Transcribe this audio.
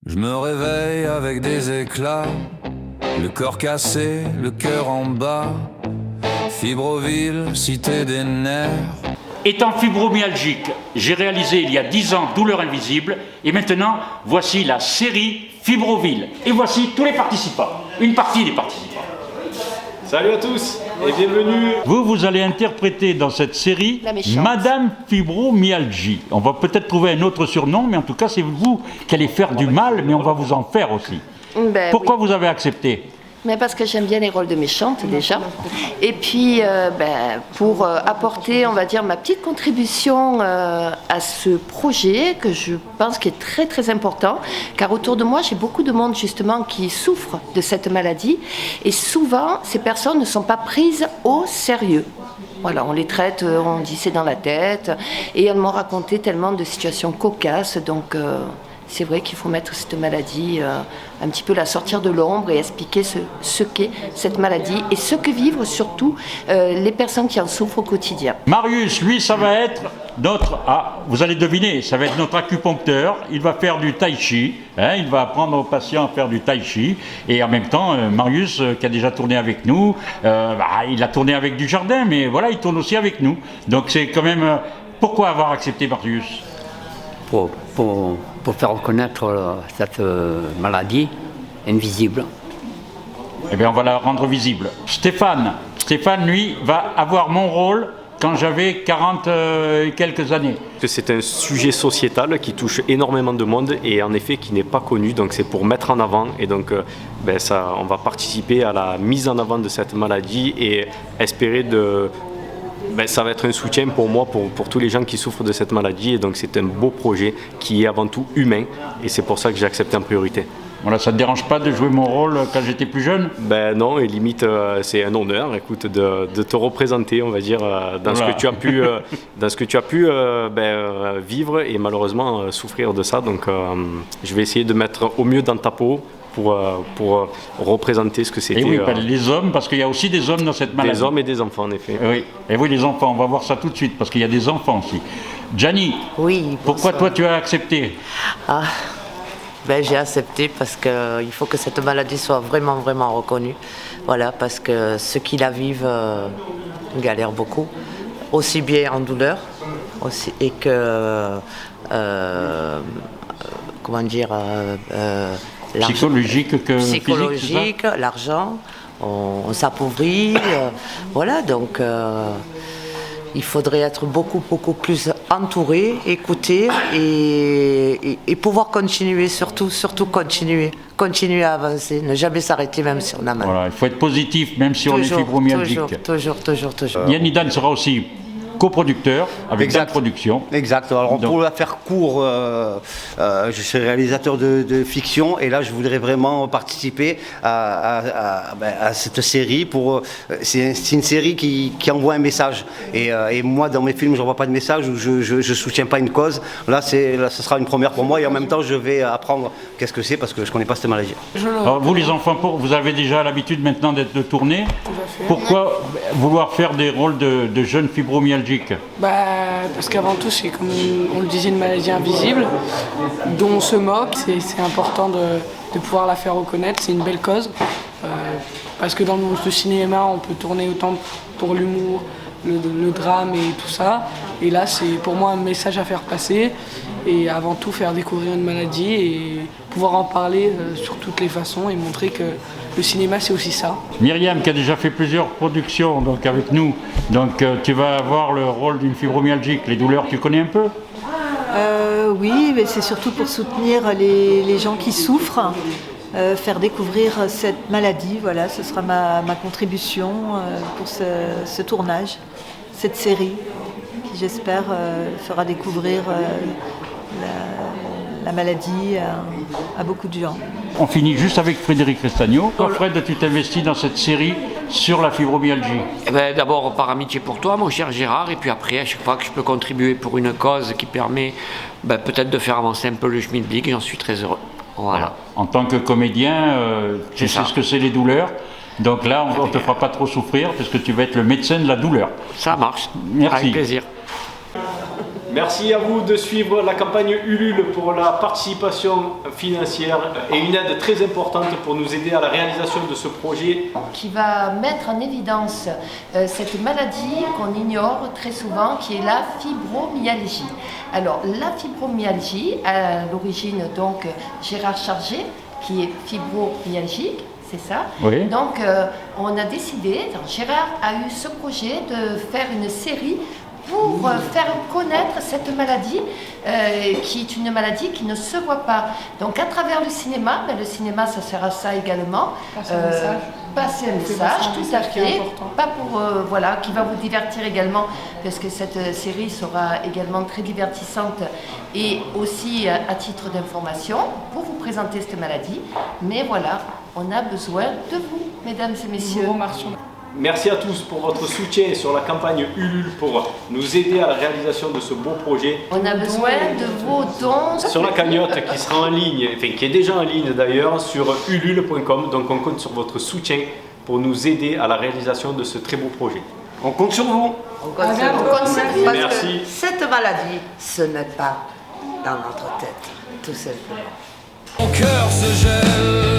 Je me réveille avec des éclats, le corps cassé, le cœur en bas. Fibroville, cité des nerfs. Étant fibromyalgique, j'ai réalisé il y a 10 ans Douleur Invisible et maintenant voici la série Fibroville. Et voici tous les participants, une partie des participants. Salut à tous et bienvenue. Vous allez interpréter dans cette série Madame Fibromyalgie. On va peut-être trouver un autre surnom, mais en tout cas c'est vous qui allez faire du mal, mais on va vous en faire aussi. Pourquoi vous avez accepté ? Mais parce que j'aime bien les rôles de méchante déjà. Et puis pour apporter, on va dire, ma petite contribution à ce projet que je pense qui est très très important, car autour de moi j'ai beaucoup de monde justement qui souffre de cette maladie et souvent ces personnes ne sont pas prises au sérieux. Voilà, on les traite, on dit c'est dans la tête et elles m'ont raconté tellement de situations cocasses, donc c'est vrai qu'il faut mettre cette maladie, un petit peu la sortir de l'ombre et expliquer ce qu'est cette maladie et ce que vivent surtout les personnes qui en souffrent au quotidien. Marius, lui, ça va être notre... Ah, vous allez deviner, ça va être notre acupuncteur. Il va faire du tai chi, il va apprendre aux patients à faire du tai chi. Et en même temps, Marius, qui a déjà tourné avec nous, il a tourné avec Dujardin, mais voilà, il tourne aussi avec nous. Donc c'est quand même... Pourquoi avoir accepté Marius ? Pour faire reconnaître cette maladie invisible. Eh bien, on va la rendre visible. Stéphane, lui, va avoir mon rôle quand j'avais 40 et quelques années. C'est un sujet sociétal qui touche énormément de monde et en effet qui n'est pas connu, donc c'est pour mettre en avant et donc on va participer à la mise en avant de cette maladie et espérer de... ça va être un soutien pour moi, pour tous les gens qui souffrent de cette maladie. Et donc c'est un beau projet qui est avant tout humain. Et c'est pour ça que j'ai accepté en priorité. Voilà, ça ne te dérange pas de jouer mon rôle quand j'étais plus jeune ? Non, et limite c'est un honneur, écoute, de te représenter, on va dire, dans ce que tu as pu vivre et malheureusement souffrir de ça. Donc je vais essayer de mettre au mieux dans ta peau pour représenter ce que c'était. Et oui, les hommes, parce qu'il y a aussi des hommes dans cette maladie. Des hommes et des enfants, en effet. Oui, et oui, les enfants, on va voir ça tout de suite, parce qu'il y a des enfants aussi. Gianni, oui, pourquoi toi tu as accepté ? J'ai accepté parce qu'il faut que cette maladie soit vraiment, vraiment reconnue. Voilà, parce que ceux qui la vivent galèrent beaucoup, aussi bien en douleur, aussi, et que... psychologique que psychologique, physique, l'argent, on s'appauvrit, voilà, donc il faudrait être beaucoup plus entouré, écouter et pouvoir continuer, surtout continuer à avancer, ne jamais s'arrêter même si on a mal. Voilà, il faut être positif même si on est fibromyalgique. Toujours. Yann Idan sera aussi coproducteur avec Dan Production. Exact. Alors pour la faire court, je suis réalisateur de fiction et là je voudrais vraiment participer à cette série. C'est une série qui envoie un message et moi dans mes films je n'envoie pas de message ou je soutiens pas une cause. Là ce sera une première pour moi et en même temps je vais apprendre qu'est-ce que c'est parce que je connais pas cette maladie. Alors vous les enfants, vous avez déjà l'habitude maintenant de tourner. Pourquoi vouloir faire des rôles de jeunes fibromyalgiques ? Parce qu'avant tout, c'est comme on le disait, une maladie invisible dont on se moque. C'est important de pouvoir la faire reconnaître. C'est une belle cause. Parce que dans le monde du cinéma, on peut tourner autant pour l'humour, le drame et tout ça. Et là, c'est pour moi un message à faire passer. Et avant tout, faire découvrir une maladie et pouvoir en parler sur toutes les façons et montrer que le cinéma, c'est aussi ça. Myriam, qui a déjà fait plusieurs productions donc avec nous, donc tu vas avoir le rôle d'une fibromyalgique. Les douleurs, tu connais un peu ? Oui, mais c'est surtout pour soutenir les gens qui souffrent, faire découvrir cette maladie. Voilà, ce sera ma contribution pour ce tournage, cette série qui, j'espère, fera découvrir la maladie à beaucoup de gens. On finit juste avec Frédéric Restagno. Toi, Fred, tu t'investis dans cette série sur la fibromyalgie. D'abord par amitié pour toi, mon cher Gérard, et puis après, à chaque fois que je peux contribuer pour une cause qui permet peut-être de faire avancer un peu le schmilblick, j'en suis très heureux. Voilà. En tant que comédien, tu sais ce que c'est les douleurs. Donc là, on ne te fera pas trop souffrir parce que tu vas être le médecin de la douleur. Ça marche. Merci. Avec plaisir. Merci à vous de suivre la campagne Ulule pour la participation financière et une aide très importante pour nous aider à la réalisation de ce projet. Qui va mettre en évidence cette maladie qu'on ignore très souvent, qui est la fibromyalgie. Alors, la fibromyalgie, à l'origine, donc, Gérard Chargé, qui est fibromyalgique, c'est ça. Oui. Donc, on a décidé, Gérard a eu ce projet de faire une série pour faire connaître cette maladie, qui est une maladie qui ne se voit pas. Donc, à travers le cinéma, le cinéma, ça sert à ça également. Passer un message, tout à fait. Pas pour, voilà, qui va vous divertir également, parce que cette série sera également très divertissante et aussi à titre d'information pour vous présenter cette maladie. Mais voilà, on a besoin de vous, mesdames et messieurs. Merci à tous pour votre soutien sur la campagne Ulule pour nous aider à la réalisation de ce beau projet. On a besoin de vos dons. Sur la cagnotte qui sera en ligne, enfin qui est déjà en ligne d'ailleurs, sur ulule.com. Donc on compte sur votre soutien pour nous aider à la réalisation de ce très beau projet. On compte sur vous. On compte sur vous. Parce Merci. que cette maladie, ce n'est pas dans notre tête, tout simplement. Mon cœur se gèle.